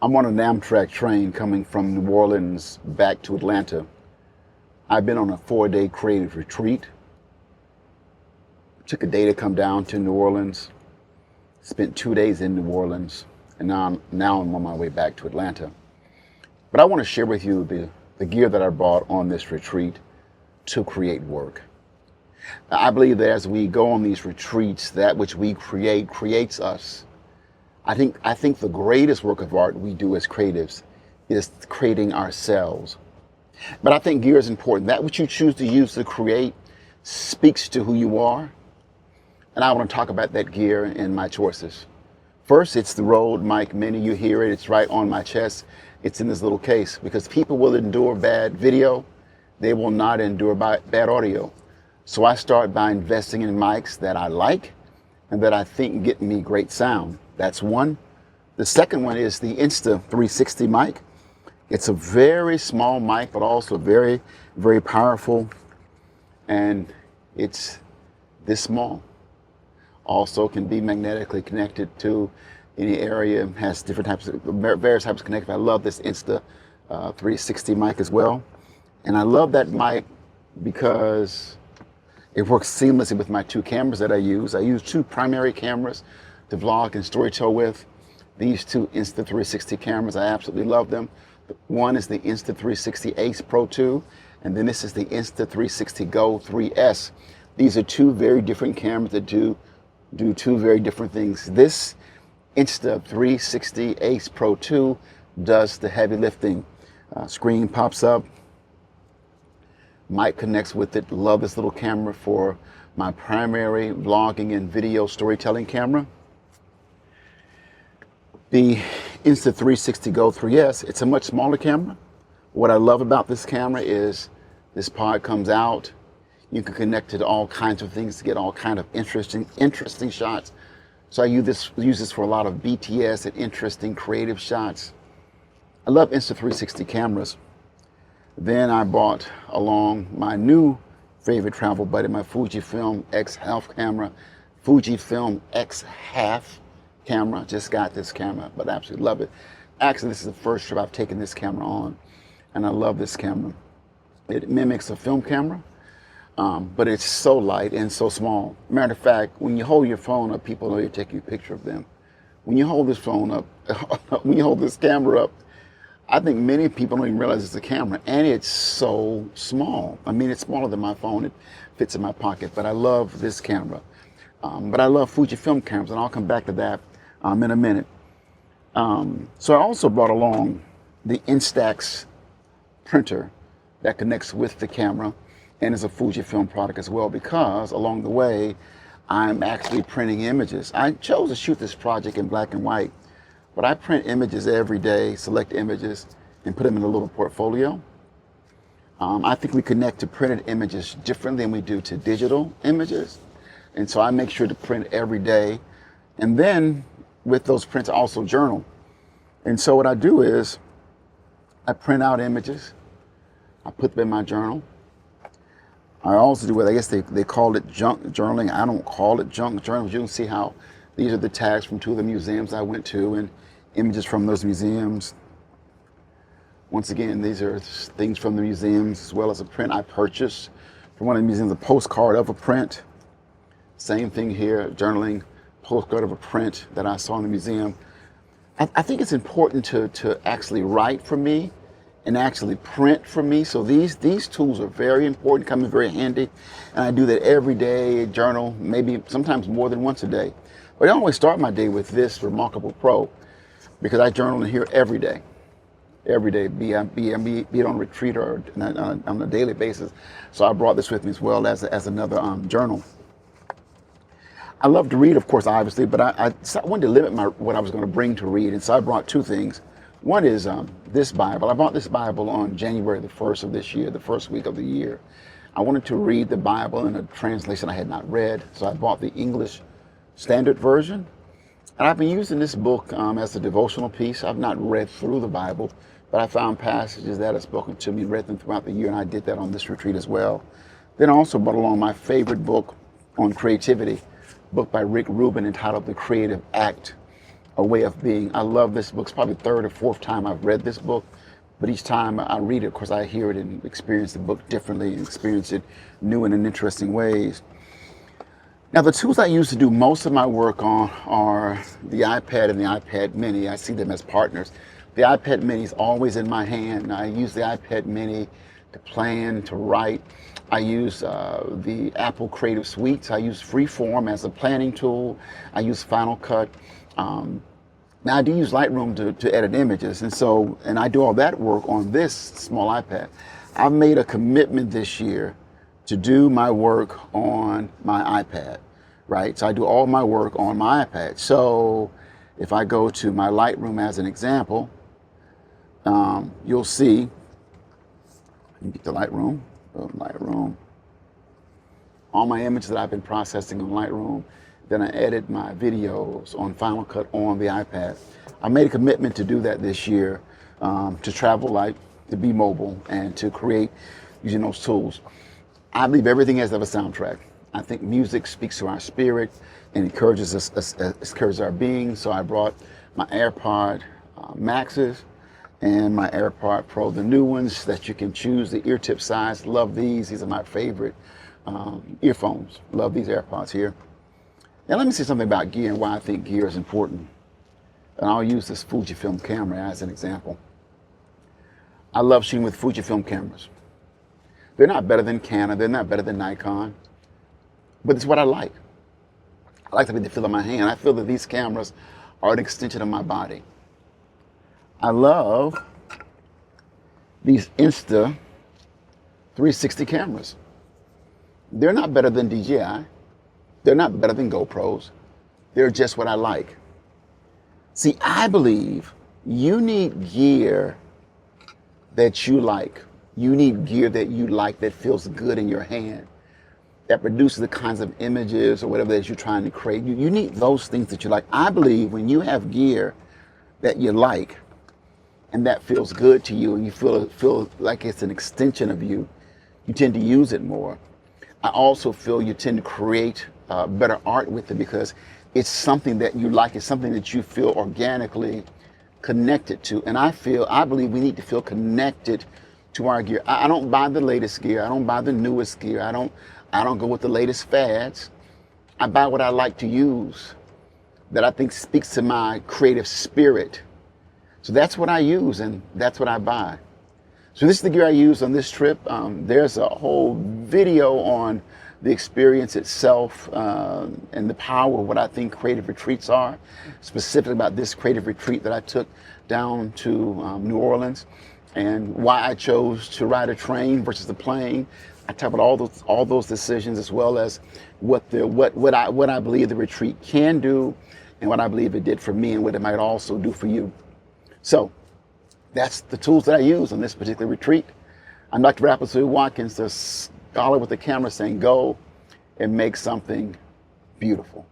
I'm on an Amtrak train coming from New Orleans back to Atlanta. I've been on a 4-day creative retreat. Took a day to come down to New Orleans, spent 2 days in New Orleans, and now I'm on my way back to Atlanta. But I want to share with you the gear that I brought on this retreat to create work. Now, I believe that as we go on these retreats, that which we create creates us. I think the greatest work of art we do as creatives is creating ourselves. But I think gear is important. That which you choose to use to create speaks to who you are. And I want to talk about that gear and my choices. First, it's the Rode Mic Mini. You hear it. It's right on my chest. It's in this little case because people will endure bad video. They will not endure bad audio. So I start by investing in mics that I like and that I think get me great sound. That's one. The second one is the Insta360 mic. It's a very small mic, but also very, very powerful. And it's this small. Also can be magnetically connected to any area, has different types of, various types of connectors. I love this Insta360 mic as well. And I love that mic because it works seamlessly with my two cameras that I use. I use two primary cameras to vlog and storytell with. These two Insta360 cameras, I absolutely love them. One is the Insta360 Ace Pro 2, and then this is the Insta360 Go 3S. These are two very different cameras that do two very different things. This Insta360 Ace Pro 2 does the heavy lifting. Screen pops up, mic connects with it. Love this little camera for my primary vlogging and video storytelling camera. The Insta360 Go 3S, it's a much smaller camera. What I love about this camera is this pod comes out. You can connect it to all kinds of things to get all kind of interesting shots. So I use this for a lot of BTS and interesting creative shots. I love Insta360 cameras. Then I bought along my new favorite travel buddy, my Fujifilm X-Half camera. Fujifilm X-Half camera. Just got this camera, but I absolutely love it. Actually, this is the first trip I've taken this camera on, and I love this camera. It mimics a film camera. But it's so light and so small. Matter of fact, when you hold your phone up, people know you're taking a picture of them. When you hold this phone up, when you hold this camera up, I think many people don't even realize it's a camera, and it's so small. I mean, it's smaller than my phone. It fits in my pocket, but I love this camera. But I love Fujifilm cameras, and I'll come back to that in a minute. So I also brought along the Instax printer that connects with the camera. And it's a Fujifilm product as well because along the way, I'm actually printing images. I chose to shoot this project in black and white, but I print images every day, select images, and put them in a little portfolio. I think we connect to printed images differently than we do to digital images. And so I make sure to print every day. And then with those prints, I also journal. And so what I do is I print out images. I put them in my journal. I also do what I guess they call it junk journaling. I don't call it junk journaling. You can see how these are the tags from two of the museums I went to and images from those museums. Once again, these are things from the museums as well as a print I purchased from one of the museums, a postcard of a print. Same thing here, journaling, postcard of a print that I saw in the museum. I think it's important to actually write for me and actually print for me. So these tools are very important, come in very handy. And I do that every day, journal, maybe sometimes more than once a day. But I always start my day with this Remarkable Pro because I journal in here every day, be it on retreat or on a daily basis. So I brought this with me as well as another journal. I love to read, of course, obviously, but I wanted to limit what I was going to bring to read. And so I brought two things. One is this Bible. I bought this Bible on January the 1st of this year, the first week of the year. I wanted to read the Bible in a translation I had not read, so I bought the English Standard Version. And I've been using this book as a devotional piece. I've not read through the Bible, but I found passages that have spoken to me, read them throughout the year, and I did that on this retreat as well. Then I also brought along my favorite book on creativity, a book by Rick Rubin entitled The Creative Act. a way of being. I love this book. It's probably the third or fourth time I've read this book, but each time I read it, of course, I hear it and experience the book differently and experience it new and in interesting ways. Now, the tools I use to do most of my work on are the iPad and the iPad Mini. I see them as partners. The iPad Mini is always in my hand. I use the iPad Mini to plan, to write. I use the Apple Creative Suites. I use Freeform as a planning tool. I use Final Cut. Now I do use Lightroom to edit images, and I do all that work on this small iPad. I've made a commitment this year to do my work on my iPad, right? So I do all my work on my iPad. So if I go to my Lightroom as an example, you'll see, let me get the Lightroom, all my images that I've been processing on Lightroom. Then I edit my videos on Final Cut on the iPad. I made a commitment to do that this year, to travel light, to be mobile, and to create using those tools. I believe everything has to have a soundtrack. I think music speaks to our spirit and encourages us, encourages our being. So I brought my AirPod Maxes and my AirPod Pro, the new ones that you can choose the ear tip size. Love these. These are my favorite earphones. Love these AirPods here. Now let me say something about gear and why I think gear is important. And I'll use this Fujifilm camera as an example. I love shooting with Fujifilm cameras. They're not better than Canon, they're not better than Nikon, but it's what I like. I like to be the feel of my hand. I feel that these cameras are an extension of my body. I love these Insta 360 cameras. They're not better than DJI. They're not better than GoPros. They're just what I like. See, I believe you need gear that you like. You need gear that you like, that feels good in your hand, that produces the kinds of images or whatever that you're trying to create. You need those things that you like. I believe when you have gear that you like and that feels good to you and you feel like it's an extension of you, you tend to use it more. I also feel you tend to create better art with it because it's something that you like. It's something that you feel organically connected to. And I believe we need to feel connected to our gear. I don't buy the latest gear. I don't buy the newest gear. I don't go with the latest fads. I buy what I like to use that I think speaks to my creative spirit. So that's what I use and that's what I buy. So this is the gear I used on this trip. There's a whole video on the experience itself and the power of what I think creative retreats are, specifically about this creative retreat that I took down to New Orleans and why I chose to ride a train versus a plane. I talk about all those decisions as well as what I believe the retreat can do and what I believe it did for me and what it might also do for you. So that's the tools that I use on this particular retreat. I'm Dr. Rappaport Watkins, the scholar with the camera saying, go and make something beautiful.